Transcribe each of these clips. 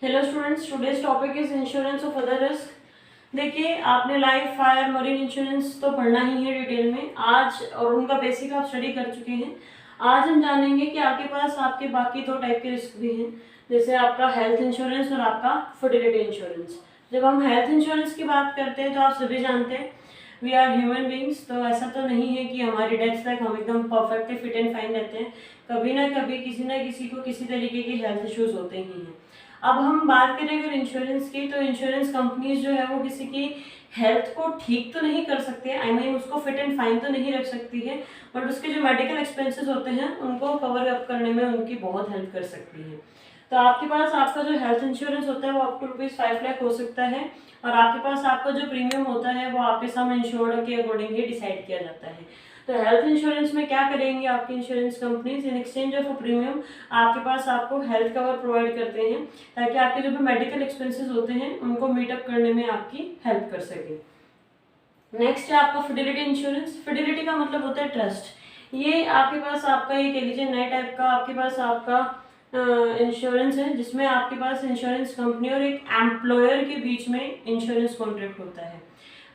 Hello students, today's topic is insurance of other risk. देखिए, आपने life, fire, marine insurance तो पढ़ना ही है डिटेल में आज, और उनका बेसिक आप स्टडी कर चुके हैं। आज हम जानेंगे कि आपके पास आपके बाकी दो टाइप के रिस्क भी हैं, जैसे आपका हेल्थ इंश्योरेंस और आपका फर्टिलिटी इंश्योरेंस। जब हम हेल्थ इंश्योरेंस की बात करते हैं तो आप सभी जानते हैं वी आर ह्यूमन बींग्स, तो ऐसा तो नहीं है कि हमारी डेथ तक हम एकदम परफेक्टली फिट एंड फाइन रहते हैं। कभी ना कभी किसी ना किसी को किसी तरीके के हेल्थ इश्यूज होते ही हैं। अब हम बात करें अगर इंश्योरेंस की, तो इंश्योरेंस कंपनीज जो है वो किसी की हेल्थ को ठीक तो नहीं कर सकते, आई मीन उसको फिट एंड फाइन तो नहीं रख सकती है, बट उसके जो मेडिकल एक्सपेंसेस होते हैं उनको कवर अप करने में उनकी बहुत हेल्प कर सकती है। तो आपके पास आपका जो हेल्थ इंश्योरेंस होता है वो अप टू ₹5 लाख हो सकता है, और आपके पास आपका जो प्रीमियम होता है वो आपके सम इंश्योर्ड के अकॉर्डिंग ही डिसाइड किया जाता है। तो हेल्थ इंश्योरेंस में क्या करेंगे आपकी insurance companies, in exchange of a premium आपके पास आपको हेल्थ कवर प्रोवाइड करते हैं, ताकि आपके जो भी मेडिकल एक्सपेंसेस होते हैं उनको मीटअप करने में आपकी हेल्प कर सके। नेक्स्ट है आपका फिडिलिटी इंश्योरेंस। फिडिलिटी का मतलब होता है ट्रस्ट। ये आपके पास आपका, ये कह लीजिए नए टाइप का आपके पास आपका इंश्योरेंस है, जिसमें आपके पास इंश्योरेंस कंपनी और एक एम्प्लॉयर के बीच में इंश्योरेंस कॉन्ट्रैक्ट होता है।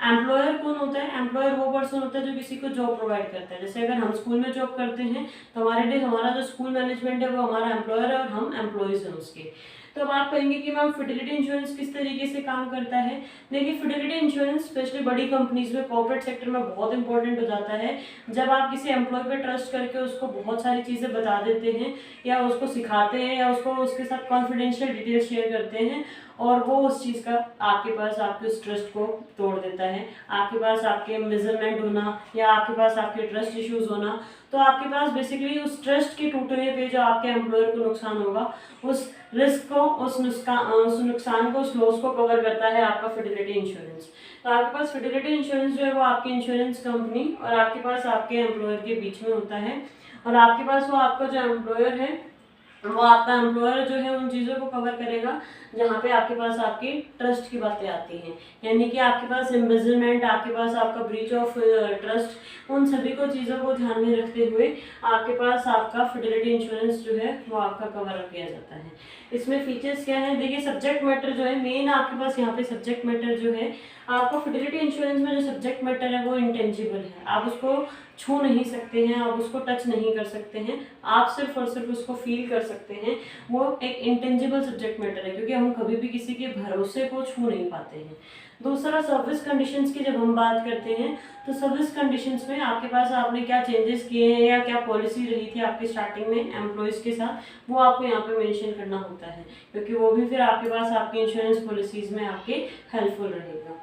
एम्प्लॉयर कौन होता है? एम्प्लॉयर वो पर्सन होता है जो किसी को जॉब प्रोवाइड करता है। जैसे अगर हम स्कूल में जॉब करते हैं तो हमारे लिए हमारा जो स्कूल मैनेजमेंट है वो हमारा एम्प्लॉयर है और हम एम्प्लॉयज हैं उसके। तो अब आप कहेंगे कि मैम फिडिलिटी इंश्योरेंस किस तरीके से काम करता है। देखिए, फिडिलिटी इंश्योरेंस स्पेशली बड़ी कंपनीज में, कॉर्पोरेट सेक्टर में बहुत इंपॉर्टेंट हो जाता है। जब आप किसी एम्प्लॉय पे ट्रस्ट करके उसको बहुत सारी चीज़ें बता देते हैं, या उसको सिखाते हैं, या उसको उसके साथ कॉन्फिडेंशियल डिटेल शेयर करते हैं, और वो उस चीज़ का आपके पास आपके उस ट्रस्ट को तोड़ देता है, आपके पास आपके मेजरमेंट होना या आपके पास आपके ट्रस्ट इश्यूज होना, तो आपके पास बेसिकली उस ट्रस्ट के टूटने पे जो आपके एम्प्लॉयर को नुकसान होगा, उस रिस्क को, उस नुकसान को, उस लॉस को कवर करता है आपका फिडिलिटी इंश्योरेंस। तो आपके पास फिडिलिटी इंश्योरेंस जो है वो आपकी इंश्योरेंस कंपनी और आपके पास आपके एम्प्लॉयर के बीच में होता है, और आपके पास वो आपका जो एम्प्लॉयर है वो आपका एम्प्लॉयर जो है उन चीज़ों को कवर करेगा जहाँ पे आपके पास आपकी ट्रस्ट की बातें आती हैं, यानी कि आपके पास एम्बेजलमेंट, आपके पास आपका ब्रीच ऑफ ट्रस्ट, उन सभी को चीज़ों को ध्यान में रखते हुए आपके पास आपका फिडिलिटी इंश्योरेंस जो है वो आपका कवर अप किया जाता है। इसमें फीचर्स क्या है? देखिए, सब्जेक्ट मैटर जो है मेन आपके पास यहाँ पे सब्जेक्ट मैटर जो है आपका फिडिलिटी इंश्योरेंस में, जो सब्जेक्ट मैटर है वो इंटेंजिबल है, आप उसको छू नहीं सकते हैं, आप उसको टच नहीं कर सकते हैं, आप सिर्फ और सिर्फ उसको फील कर सकते हैं। वो एक इंटेंजिबल सब्जेक्ट मैटर है, क्योंकि हम कभी भी किसी के भरोसे को छू नहीं पाते हैं। दूसरा, सर्विस कंडीशंस की जब हम बात करते हैं तो सर्विस कंडीशंस में आपके पास आपने क्या चेंजेस किए हैं या क्या पॉलिसी रही थी आपकी स्टार्टिंग में एम्प्लॉयज़ के साथ, वो आपको यहाँ पे मेंशन करना होता है, क्योंकि वो भी फिर आपके पास आपकी इंश्योरेंस पॉलिसीज़ में आपके हेल्पफुल रहेगा।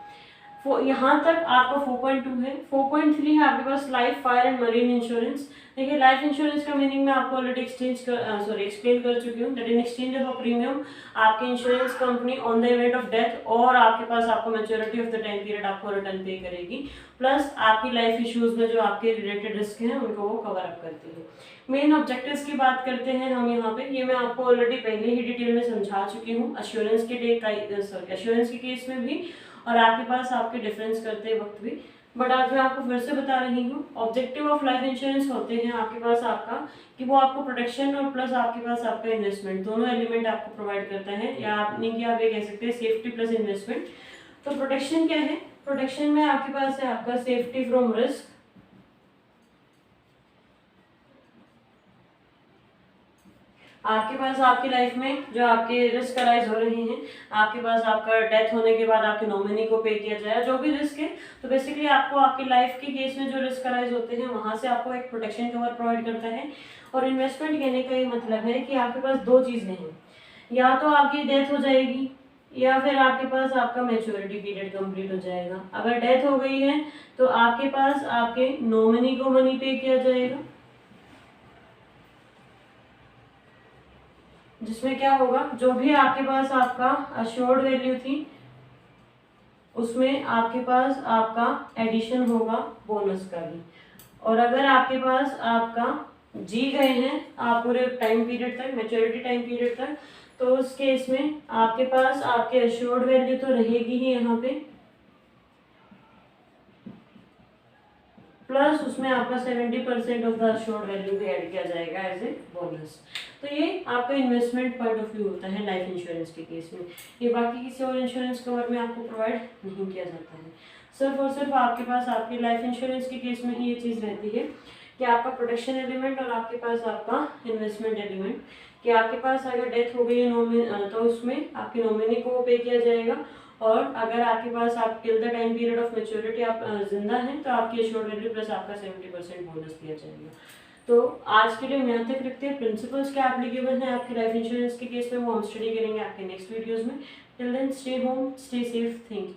यहाँ तक आपका 4.2 है। 4.3 है आपके पास life, fire and marine insurance. देखिए, लाइफ इंश्योरेंस का मीनिंग मैं आपको ऑलरेडी एक्सप्लेन कर चुकी हूँ, that in exchange of a premium आपके insurance company on the event of death और आपके पास आपको maturity of the time period आपको रिटर्न पे करेगी, प्लस आपकी लाइफ इश्यूज में जो आपके रिलेटेड रिस्क हैं उनको वो कवर अप करती है। मेन ऑब्जेक्टिव्स की बात करते हैं हम यहाँ पे, ये मैं आपको ऑलरेडी पहले ही डिटेल में समझा चुकी हूँ एश्योरेंस के केस में भी और आपके पास आपके डिफरेंस करते वक्त भी, बट आज मैं आपको फिर से बता रही हूँ। ऑब्जेक्टिव ऑफ लाइफ इंश्योरेंस होते हैं आपके पास आपका कि वो आपको प्रोटेक्शन और प्लस आपके पास आपका इन्वेस्टमेंट, दोनों एलिमेंट आपको प्रोवाइड करता है, या आपने कि आप ये कह सकते हैं सेफ्टी प्लस इन्वेस्टमेंट। तो प्रोटेक्शन क्या है? प्रोटेक्शन में आपके पास है आपका सेफ्टी फ्रॉम रिस्क, आपके पास आपकी लाइफ में जो आपके रिस्क अराइज हो रहे हैं, आपके पास आपका डेथ होने के बाद आपके नॉमिनी को पे किया जाए, जो भी रिस्क है, तो बेसिकली आपको आपकी लाइफ के केस में जो रिस्क अराइज होते हैं वहां से आपको एक प्रोटेक्शन कवर प्रोवाइड करता है। और इन्वेस्टमेंट कहने का ये मतलब है कि आपके पास दो चीज़ें हैं, या तो आपकी डेथ हो जाएगी या फिर आपके पास आपका मैच्योरिटी पीरियड कंप्लीट हो जाएगा। अगर डेथ हो गई है तो आपके पास आपके नॉमिनी को मनी पे किया जाएगा, जिसमें क्या होगा, जो भी आपके पास आपका अश्योर्ड वैल्यू थी उसमें आपके पास आपका एडिशन होगा बोनस का भी। और अगर आपके पास आपका जी गए हैं आप पूरे टाइम पीरियड तक, मैच्योरिटी टाइम पीरियड तक, तो उस केस में आपके पास आपके अश्योर्ड वैल्यू तो रहेगी ही यहाँ पे, प्लस उसमें आपका 70% ऑफ द अश्योर्ड वैल्यू भी ऐड किया जाएगा एज ए बोनस। तो ये आपका इन्वेस्टमेंट पॉइंट ऑफ व्यू होता है लाइफ इंश्योरेंस के केस में। ये बाकी किसी और इंश्योरेंस कवर में आपको प्रोवाइड नहीं किया जाता है। सिर्फ और सिर्फ आपके पास आपके लाइफ इंश्योरेंस के केस में ही ये चीज़ रहती है कि आपका प्रोटेक्शन एलिमेंट और आपके पास आपका इन्वेस्टमेंट एलिमेंट, कि आपके पास अगर डेथ हो गई है तो उसमें आपके नॉमिनी को पे किया जाएगा, और अगर आपके पास आप till the time period of maturity आप जिंदा हैं तो आपकी एश्योर्ड वैल्यू प्लस आपका 70% बोनस दिया जाएगा। तो आज के लिए हम यहाँ तक रखते हैं। प्रिंसिपल्स क्या एप्लीकेबल हैं आपके लाइफ इंश्योरेंस के केस में वो हम स्टडी करेंगे आपके नेक्स्ट वीडियोज़ में। Till then stay home, stay safe, thank you.